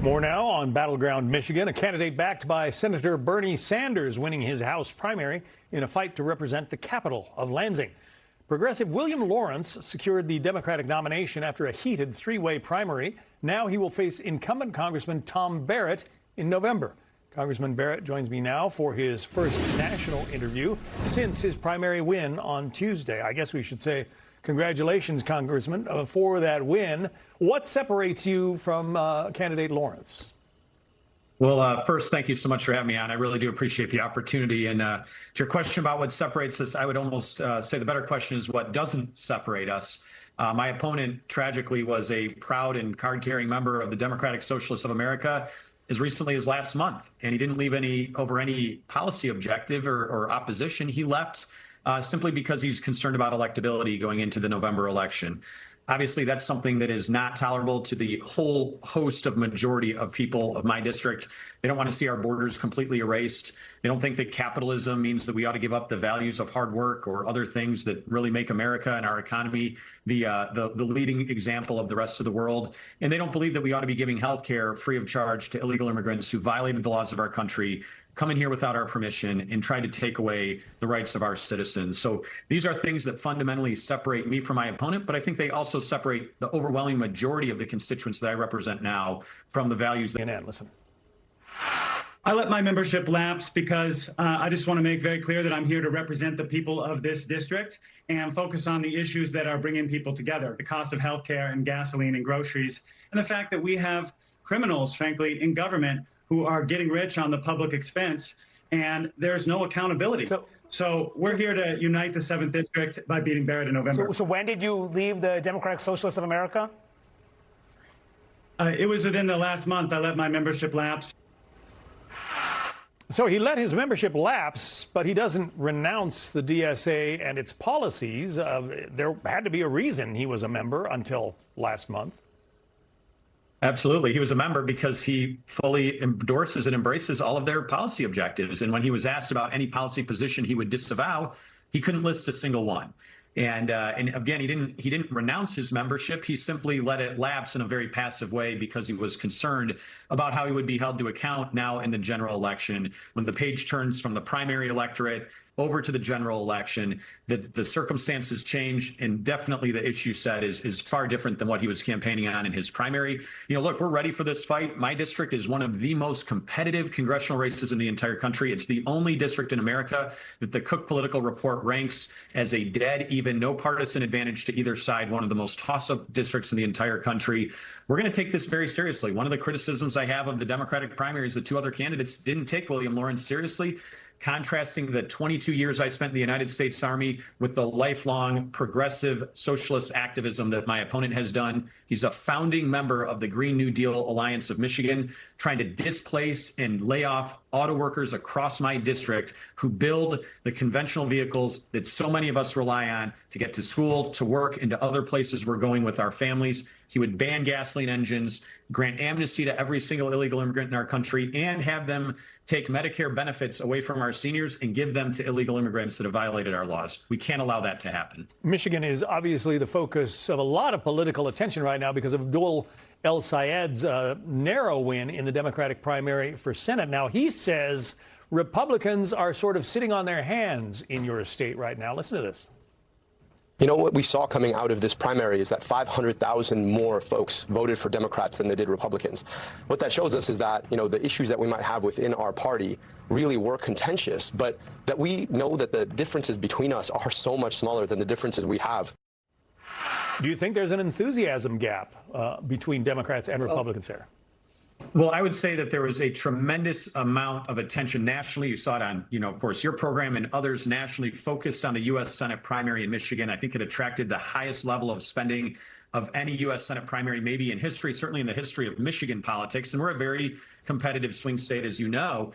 More now on Battleground Michigan, a candidate backed by Senator Bernie Sanders winning his House primary in a fight to represent the capital of Lansing. Progressive William Lawrence secured the Democratic nomination after a heated three-way primary. Now he will face incumbent Congressman Tom Barrett in November. Congressman Barrett joins me now for his first national interview since his primary win on Tuesday. I guess we should say congratulations, Congressman, for that win. What separates you from candidate Lawrence? Well, first, thank you so much for having me on. I really do appreciate the opportunity. And to your question about what separates us, I would almost say the better question is what doesn't separate us. My opponent, tragically, was a proud and card-carrying member of the Democratic Socialists of America as recently as last month. And he didn't leave over any policy objective or opposition. He left simply because he's concerned about electability going into the November election. Obviously, that's something that is not tolerable to the whole host of majority of people of my district. They don't want to see our borders completely erased. They don't think that capitalism means that we ought to give up the values of hard work or other things that really make America and our economy the leading example of the rest of the world. And they don't believe that we ought to be giving health care free of charge to illegal immigrants who violated the laws of our country, come in here without our permission, and try to take away the rights of our citizens. So these are things that fundamentally separate me from my opponent, but I think they also separate the overwhelming majority of the constituents that I represent now from the values that— Listen. I let my membership lapse because I just want to make very clear that I'm here to represent the people of this district and focus on the issues that are bringing people together, the cost of health care and gasoline and groceries, and the fact that we have criminals, frankly, in government who are getting rich on the public expense, and there's no accountability. So we're here to unite the 7th District by beating Barrett in November. So when did you leave the Democratic Socialists of America? It was within the last month. I let my membership lapse. So he let his membership lapse, but he doesn't renounce the DSA and its policies. There had to be a reason he was a member until last month. Absolutely. He was a member because he fully endorses and embraces all of their policy objectives. And when he was asked about any policy position he would disavow, he couldn't list a single one. And again, he didn't renounce his membership. He simply let it lapse in a very passive way because he was concerned about how he would be held to account now in the general election. When the page turns from the primary electorate over to the general election, the circumstances change, and definitely the issue set is far different than what he was campaigning on in his primary. You know, look, we're ready for this fight. My district is one of the most competitive congressional races in the entire country. It's the only district in America that the Cook Political Report ranks as a dead even, no partisan advantage to either side, one of the most toss-up districts in the entire country. We're going to take this very seriously. One of the criticisms I have of the Democratic primary is the two other candidates didn't take William Lawrence seriously. Contrasting the 22 years I spent in the United States Army with the lifelong progressive socialist activism that my opponent has done. He's a founding member of the Green New Deal Alliance of Michigan, trying to displace and lay off auto workers across my district who build the conventional vehicles that so many of us rely on to get to school, to work, and to other places we're going with our families. He would ban gasoline engines, grant amnesty to every single illegal immigrant in our country, and have them take Medicare benefits away from our seniors and give them to illegal immigrants that have violated our laws. We can't allow that to happen. Michigan is obviously the focus of a lot of political attention right now because of Abdul El-Sayed's narrow win in the Democratic primary for Senate. Now, he says Republicans are sort of sitting on their hands in your state right now. Listen to this. You know, what we saw coming out of this primary is that 500,000 more folks voted for Democrats than they did Republicans. What that shows us is that, you know, the issues that we might have within our party really were contentious, but that we know that the differences between us are so much smaller than the differences we have. Do you think there's an enthusiasm gap between Democrats and Republicans here? Well, I would say that there was a tremendous amount of attention nationally. You saw it on, you know, of course, your program and others nationally focused on the U.S. Senate primary in Michigan. I think it attracted the highest level of spending of any U.S. Senate primary, maybe in history, certainly in the history of Michigan politics. And we're a very competitive swing state, as you know.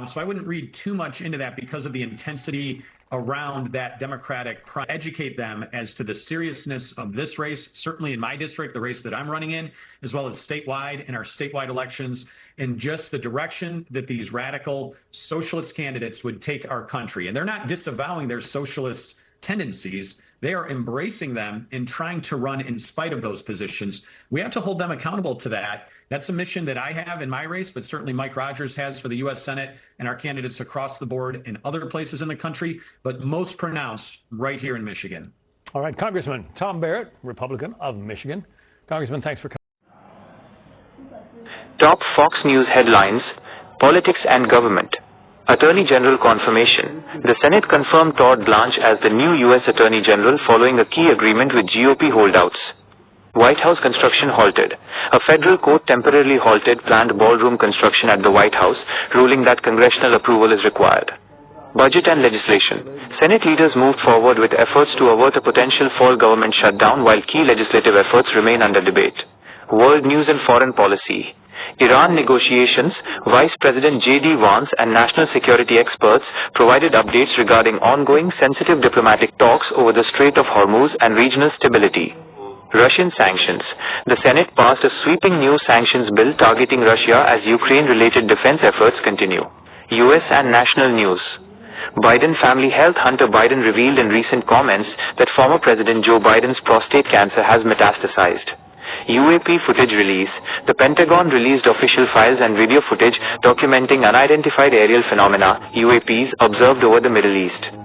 So I wouldn't read too much into that because of the intensity around that Democratic educate them as to the seriousness of this race, certainly in my district, the race that I'm running in, as well as statewide in our statewide elections, and just the direction that these radical socialist candidates would take our country. And they're not disavowing their socialist tendencies. They are embracing them and trying to run in spite of those positions. We have to hold them accountable to that. That's a mission that I have in my race, but certainly Mike Rogers has for the U.S. Senate and our candidates across the board in other places in the country, but most pronounced right here in Michigan. All right, Congressman Tom Barrett, Republican of Michigan. Congressman, thanks for coming. Top Fox News headlines: Politics and Government. Attorney General confirmation. The Senate confirmed Todd Blanche as the new U.S. Attorney General following a key agreement with GOP holdouts. White House construction halted. A federal court temporarily halted planned ballroom construction at the White House, ruling that congressional approval is required. Budget and legislation. Senate leaders moved forward with efforts to avert a potential fall government shutdown while key legislative efforts remain under debate. World news and foreign policy. Iran negotiations. Vice President J.D. Vance and national security experts provided updates regarding ongoing sensitive diplomatic talks over the Strait of Hormuz and regional stability. Russian sanctions. The Senate passed a sweeping new sanctions bill targeting Russia as Ukraine-related defense efforts continue. U.S. and national news. Biden family health. Hunter Biden revealed in recent comments that former President Joe Biden's prostate cancer has metastasized. UAP footage release. The Pentagon released official files and video footage documenting unidentified aerial phenomena, UAPs, observed over the Middle East.